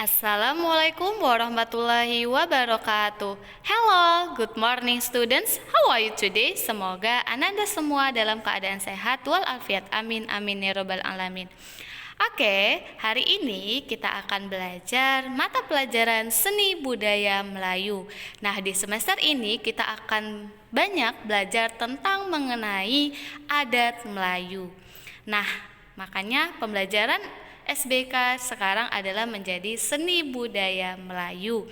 Assalamualaikum warahmatullahi wabarakatuh. Hello, good morning students. How are you today? Semoga Anda semua dalam keadaan sehat walafiat. Amin amin ya robbal alamin. Oke, hari ini kita akan belajar mata pelajaran seni budaya Melayu. Nah, di semester ini kita akan banyak belajar tentang mengenai adat Melayu. Nah, makanya pembelajaran SBK sekarang adalah menjadi seni budaya Melayu.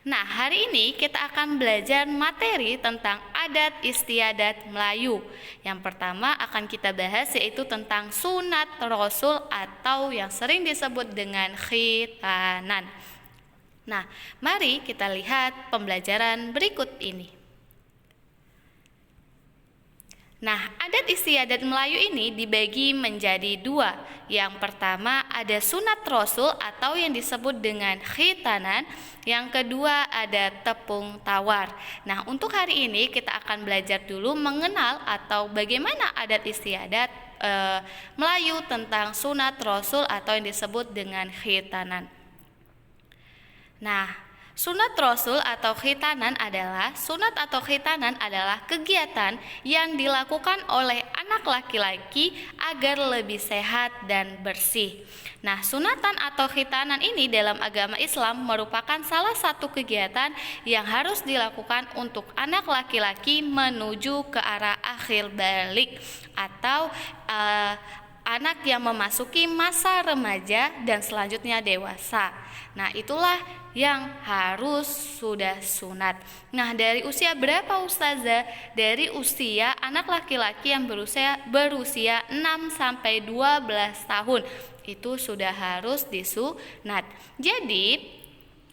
Nah, hari ini kita akan belajar materi tentang adat istiadat Melayu. Yang pertama akan kita bahas yaitu tentang sunat rasul atau yang sering disebut dengan khitanan. Nah, mari kita lihat pembelajaran berikut ini. Nah, adat istiadat Melayu ini dibagi menjadi dua. Yang pertama ada sunat rasul atau yang disebut dengan khitanan. Yang kedua ada tepung tawar. Nah, untuk hari ini kita akan belajar dulu mengenal atau bagaimana adat istiadat Melayu tentang sunat rasul atau yang disebut dengan khitanan. Nah, sunat rasul atau khitanan adalah kegiatan yang dilakukan oleh anak laki-laki agar lebih sehat dan bersih. Nah, sunatan atau khitanan ini dalam agama Islam merupakan salah satu kegiatan yang harus dilakukan untuk anak laki-laki menuju ke arah akhir balik atau anak yang memasuki masa remaja dan selanjutnya dewasa. Nah, itulah yang harus sudah sunat. Nah, dari usia berapa ustazah? Dari usia anak laki-laki yang berusia 6 sampai 12 tahun. Itu sudah harus disunat. Jadi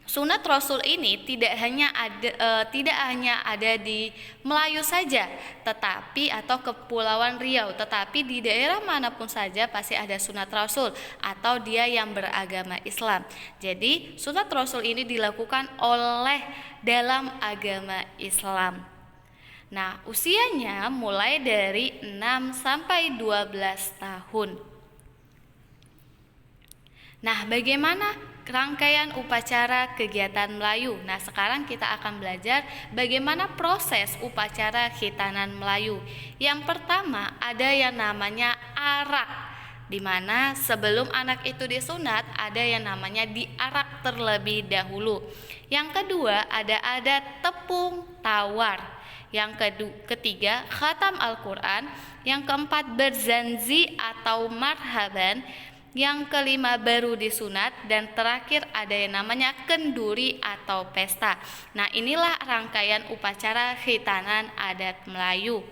sunat rasul ini tidak hanya ada di Melayu saja, tetapi atau Kepulauan Riau, tetapi di daerah manapun saja pasti ada sunat rasul atau dia yang beragama Islam. Jadi sunat rasul ini dilakukan oleh dalam agama Islam. Nah, usianya mulai dari 6 sampai 12 tahun. Nah, bagaimana rangkaian upacara kegiatan Melayu? Nah, sekarang kita akan belajar bagaimana proses upacara khitanan Melayu. Yang pertama ada yang namanya arak, di mana sebelum anak itu disunat ada yang namanya diarak terlebih dahulu. Yang kedua ada adat tepung tawar. Yang ketiga khatam Al-Quran. Yang keempat berzanzi atau marhaban. Yang kelima baru disunat, dan terakhir ada yang namanya kenduri atau pesta. Nah, inilah rangkaian upacara khitanan adat Melayu.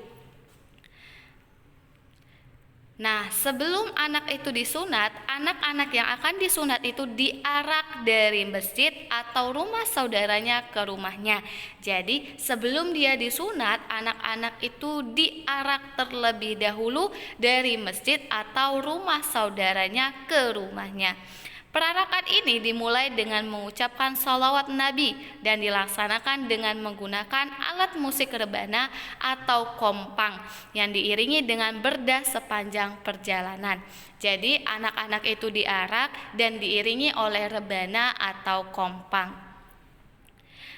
Nah, sebelum anak itu disunat, anak-anak yang akan disunat itu diarak dari masjid atau rumah saudaranya ke rumahnya. Jadi, sebelum dia disunat, anak-anak itu diarak terlebih dahulu dari masjid atau rumah saudaranya ke rumahnya. Perarakan ini dimulai dengan mengucapkan sholawat Nabi dan dilaksanakan dengan menggunakan alat musik rebana atau kompang yang diiringi dengan berdah sepanjang perjalanan. Jadi anak-anak itu diarak dan diiringi oleh rebana atau kompang.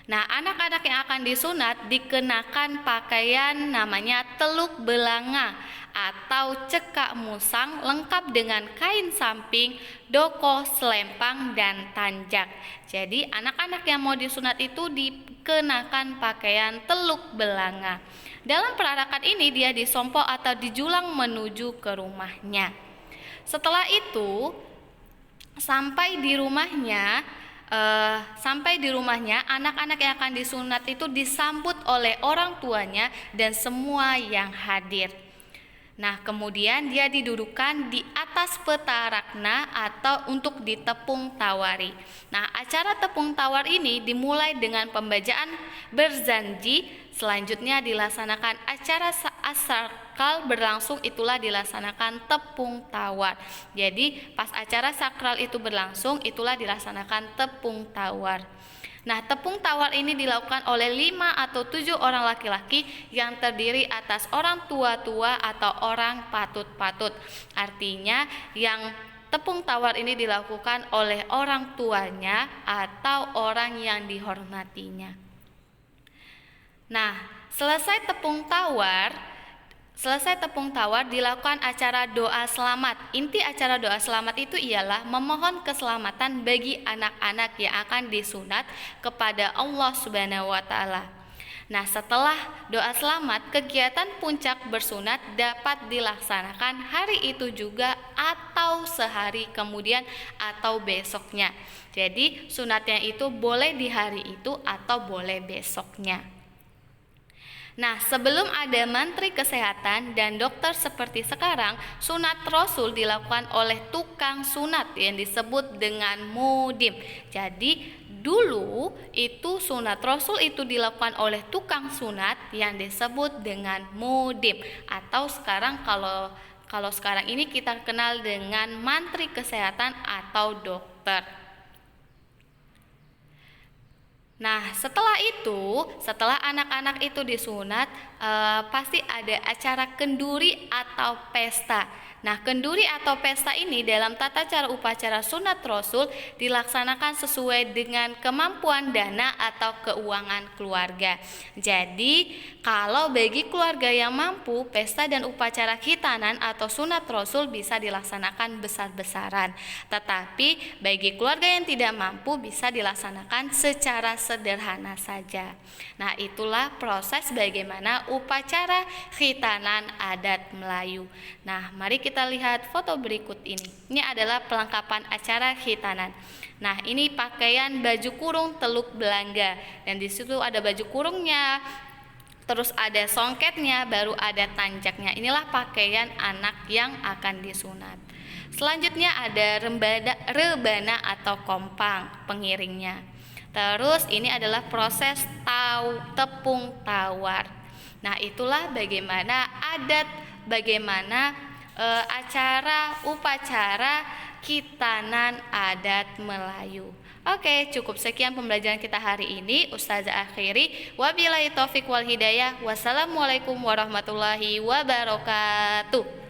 Nah, anak-anak yang akan disunat dikenakan pakaian namanya teluk belanga atau cekak musang lengkap dengan kain samping, doko, selempang, dan tanjak. Jadi anak-anak yang mau disunat itu dikenakan pakaian teluk belanga. Dalam perarakan ini dia disompo atau dijulang menuju ke rumahnya. Setelah itu sampai di rumahnya anak-anak yang akan disunat itu disambut oleh orang tuanya dan semua yang hadir. Nah, kemudian dia didudukkan di atas petarakna atau untuk ditepung tawari. Nah, acara tepung tawar ini dimulai dengan pembacaan berzanji, selanjutnya dilaksanakan acara sakral berlangsung, itulah dilaksanakan tepung tawar. Jadi, pas acara sakral itu berlangsung, itulah dilaksanakan tepung tawar. Nah, tepung tawar ini dilakukan oleh 5 atau 7 orang laki-laki yang terdiri atas orang tua-tua atau orang patut-patut. Artinya yang tepung tawar ini dilakukan oleh orang tuanya atau orang yang dihormatinya. Nah, selesai tepung tawar dilakukan acara doa selamat. Inti acara doa selamat itu ialah memohon keselamatan bagi anak-anak yang akan disunat kepada Allah Subhanahu wa taala. Nah, setelah doa selamat, kegiatan puncak bersunat dapat dilaksanakan hari itu juga atau sehari kemudian atau besoknya. Jadi, sunatnya itu boleh di hari itu atau boleh besoknya. Nah, sebelum ada menteri kesehatan dan dokter seperti sekarang, sunat Rasul dilakukan oleh tukang sunat yang disebut dengan mudim. Jadi, dulu itu sunat Rasul itu dilakukan oleh tukang sunat yang disebut dengan mudim, atau sekarang kalau sekarang ini kita kenal dengan menteri kesehatan atau dokter. Nah, setelah anak-anak itu disunat, pasti ada acara kenduri atau pesta. Nah, kenduri atau pesta ini dalam tata cara upacara sunat Rasul dilaksanakan sesuai dengan kemampuan dana atau keuangan keluarga. Jadi, kalau bagi keluarga yang mampu, pesta dan upacara khitanan atau sunat Rasul bisa dilaksanakan besar-besaran. Tetapi bagi keluarga yang tidak mampu bisa dilaksanakan secara sederhana saja. Nah, itulah proses bagaimana upacara khitanan adat Melayu. Nah, mari kita lihat foto berikut ini. Ini adalah pelengkapan acara khitanan. Nah, ini pakaian baju kurung Teluk Belangga, dan di situ ada baju kurungnya, terus ada songketnya, baru ada tanjaknya. Inilah pakaian anak yang akan disunat. Selanjutnya ada rebana atau kompang pengiringnya. Terus ini adalah proses tepung tawar. Nah, itulah bagaimana acara upacara khitanan adat Melayu. Oke, cukup sekian pembelajaran kita hari ini. Ustazah akhiri, wabillahi taufik wal hidayah. Wassalamualaikum warahmatullahi wabarakatuh.